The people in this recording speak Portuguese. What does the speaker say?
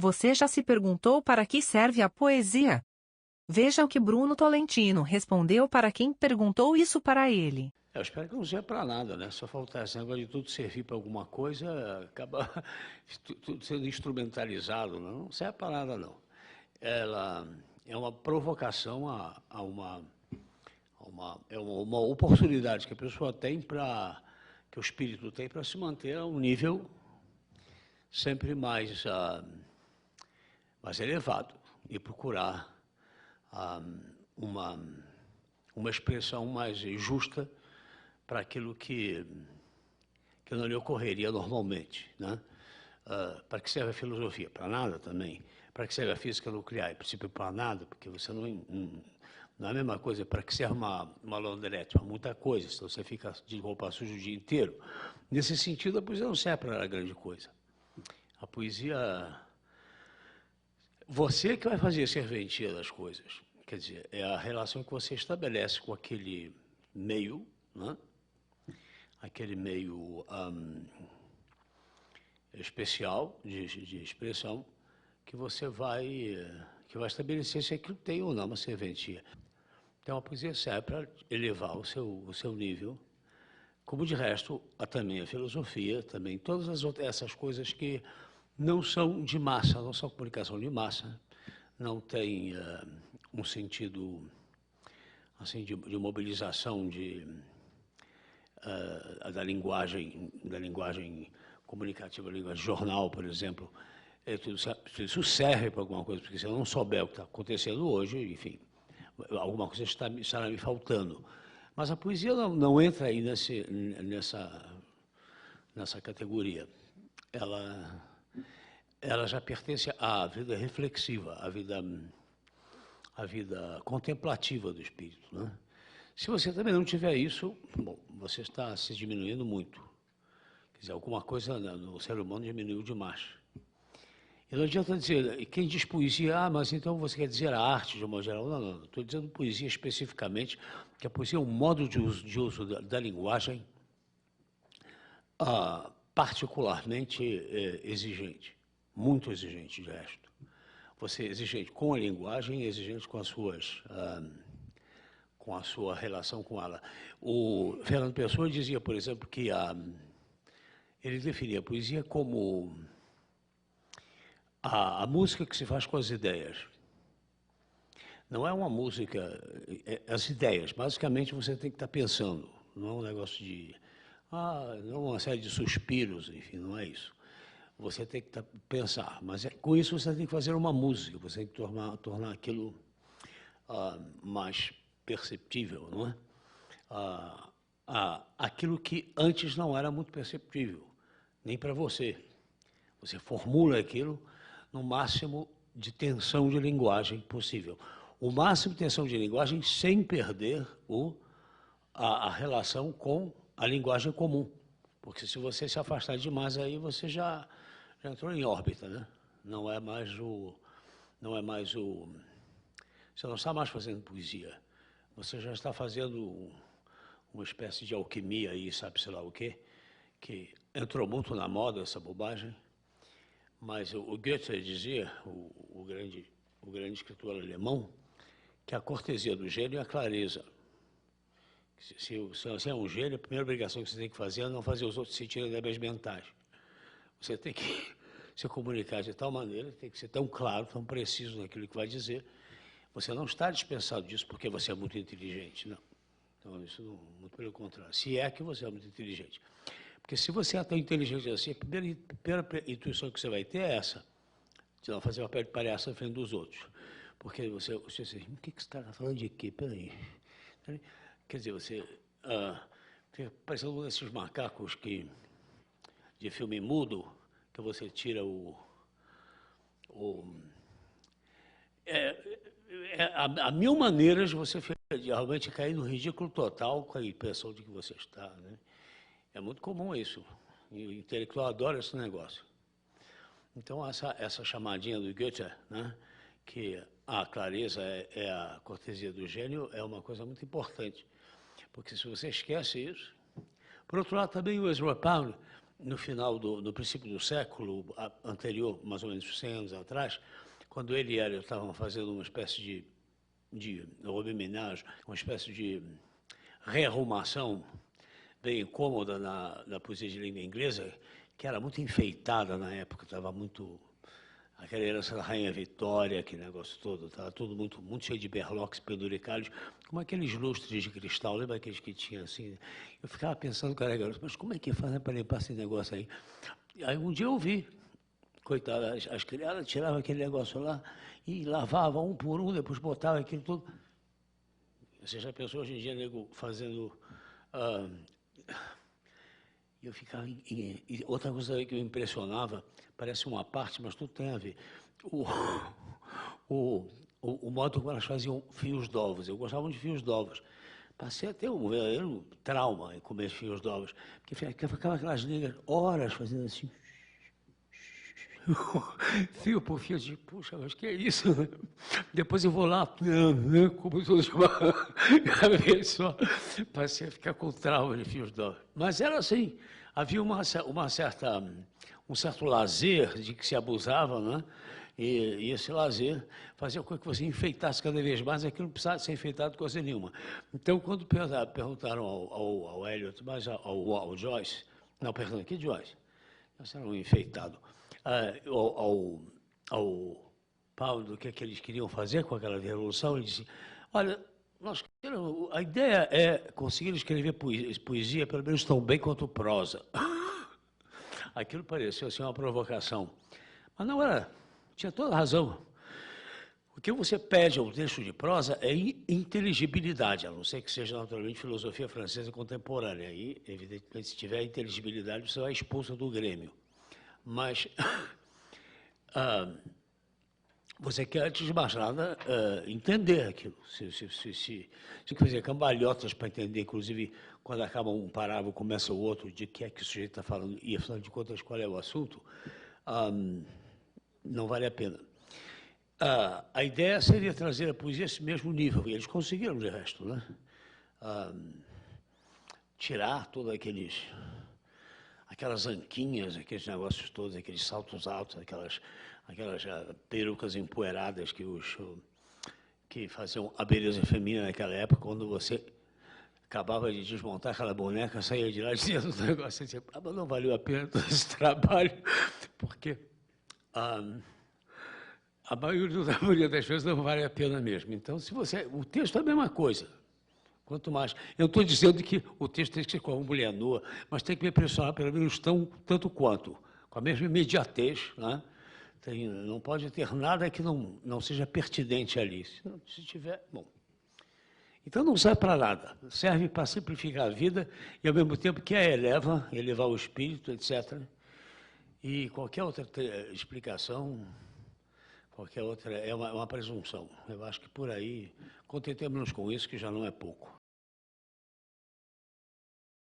Você já se perguntou para que serve a poesia? Veja o que Bruno Tolentino respondeu para quem perguntou isso para ele. Eu espero que não serve para nada, né? Só faltar esse negócio de tudo servir para alguma coisa, acaba tudo sendo instrumentalizado, né? Não serve para nada, não. Ela é uma provocação a uma oportunidade que a pessoa tem que o espírito tem para se manter a um nível sempre mais elevado e procurar uma expressão mais justa para aquilo que não lhe ocorreria normalmente, né? Para que serve a filosofia? Para nada também. Para que serve a física nuclear? Em princípio, para nada, porque você não é a mesma coisa. Para que serve uma laundrette? Para muita coisa, senão você fica de roupa suja o dia inteiro. Nesse sentido, a poesia não serve para grande coisa. A poesia... Você que vai fazer a serventia das coisas. Quer dizer, é a relação que você estabelece com aquele meio, né? Aquele meio especial de expressão que você vai estabelecer se aquilo tem ou não uma serventia. Então, a poesia serve para elevar o seu nível, como de resto também a filosofia, também todas essas coisas que não são de massa, não são comunicação de massa, não tem um sentido assim de mobilização da linguagem comunicativa, da linguagem jornal, por exemplo. Isso serve para alguma coisa, porque se eu não souber o que está acontecendo hoje, enfim, alguma coisa estará me faltando. Mas a poesia não entra aí nessa categoria. Ela já pertence à vida reflexiva, à vida contemplativa do espírito, né? Se você também não tiver isso, bom, você está se diminuindo muito. Quer dizer, alguma coisa no ser humano diminuiu demais. E não adianta dizer, quem diz poesia, mas então você quer dizer a arte de uma modo geral? Não. Estou dizendo poesia especificamente, que a poesia é um modo de uso da linguagem particularmente exigente, muito exigente, de resto. Você é exigente com a linguagem e exigente com a sua relação com ela. O Fernando Pessoa dizia, por exemplo, que ele definia a poesia como a música que se faz com as ideias. Não é uma música... as ideias, basicamente, você tem que estar pensando. Não é um negócio de... não é uma série de suspiros, enfim, não é isso. Você tem que pensar, mas com isso você tem que fazer uma música, você tem que tornar aquilo mais perceptível, não é? Aquilo que antes não era muito perceptível, nem para você. Você formula aquilo no máximo de tensão de linguagem possível. O máximo de tensão de linguagem sem perder a relação com a linguagem comum. Porque se você se afastar demais, aí você já entrou em órbita, né? Não é mais o... Você não está mais fazendo poesia. Você já está fazendo uma espécie de alquimia aí, sabe-se lá o quê, que entrou muito na moda essa bobagem. Mas o Goethe dizia, o grande escritor alemão, que a cortesia do gênio é a clareza. Se você é um gênio, a primeira obrigação que você tem que fazer é não fazer os outros sentirem débeis mentais. Você tem que se comunicar de tal maneira, tem que ser tão claro, tão preciso naquilo que vai dizer. Você não está dispensado disso porque você é muito inteligente, não. Então, isso não, muito pelo contrário. Se é que você é muito inteligente. Porque se você é tão inteligente assim, a primeira intuição que você vai ter é essa, de não fazer papel de palhaço na frente dos outros. Porque você diz, o que você está falando de quê? Peraí. Quer dizer, você fica parecendo um desses macacos de filme mudo, que você tira há mil maneiras de você realmente cair no ridículo total com a impressão de que você está, né? É muito comum isso. E o intelectual adora esse negócio. Então, essa chamadinha do Goethe, né, que a clareza é a cortesia do gênio, é uma coisa muito importante. Porque se você esquece isso... Por outro lado, também o Ezra Pound no final no princípio do século anterior, mais ou menos 100 anos atrás, quando ele e Eliot estavam fazendo uma espécie de homenagem, uma espécie de rearrumação bem incômoda na poesia de língua inglesa, que era muito enfeitada na época, estava muito... Aquela herança da Rainha Vitória, aquele negócio todo, estava tudo muito cheio de berloques penduricalhos, como aqueles lustres de cristal, lembra aqueles que tinha assim? Eu ficava pensando, cara, mas como é que faz para limpar esse negócio aí? Aí um dia eu vi, coitada, as criadas tiravam aquele negócio lá e lavavam um por um, depois botavam aquilo tudo. Você já pensou hoje em dia, nego, fazendo... eu ficava... E outra coisa que me impressionava, parece uma parte, mas tudo tem a ver. O modo como elas faziam fios d'ovos. Eu gostava muito de fios d'ovos. Passei a ter um verdadeiro trauma em comer fios d'ovos. Porque ficava aquelas negras horas fazendo assim... fio por fio, de puxa, mas que é isso? Depois eu vou lá, como todos só, passei a ficar com trauma de fios d'ovos. Mas era assim, havia um certo lazer de que se abusava, né? E esse lazer fazia com que você enfeitasse cada vez mais, aquilo não precisava ser enfeitado coisa nenhuma. Então, quando perguntaram ao Eliot, mas ao Joyce, não, perdão, que Joyce? Nós era um enfeitado. Ao Paulo do que é que eles queriam fazer com aquela revolução, ele disse, olha, a ideia é conseguir escrever poesia pelo menos tão bem quanto prosa. Aquilo pareceu assim uma provocação. Mas não era, tinha toda a razão. O que você pede ao texto de prosa é inteligibilidade, a não ser que seja naturalmente filosofia francesa contemporânea. Aí, evidentemente, se tiver inteligibilidade, você vai expulso do Grêmio. Mas você quer, antes de mais nada, entender aquilo. Se fazer cambalhotas para entender, inclusive, quando acaba um parágrafo, começa o outro, de que é que o sujeito está falando, e afinal de contas, qual é o assunto, não vale a pena. A ideia seria trazer a poesia a esse mesmo nível, e eles conseguiram, de resto, né? Tirar todos aquelas anquinhas, aqueles negócios todos, aqueles saltos altos, aquelas perucas empoeiradas que faziam a beleza feminina naquela época, quando você acabava de desmontar aquela boneca, saía de lá dizendo um negócio assim, mas não valeu a pena todo esse trabalho, porque a maioria das vezes não vale a pena mesmo. Então, o texto é a mesma coisa. Quanto mais... Eu estou dizendo que o texto tem que ser com uma mulher nua, mas tem que me impressionar pelo menos tanto quanto, com a mesma imediatez, né? Não pode ter nada que não seja pertinente ali. Se tiver, bom. Então não serve para nada. Serve para simplificar a vida e, ao mesmo tempo, que a elevar o espírito, etc. E qualquer outra explicação, qualquer outra, é uma presunção. Eu acho que por aí, contentemos-nos com isso, que já não é pouco.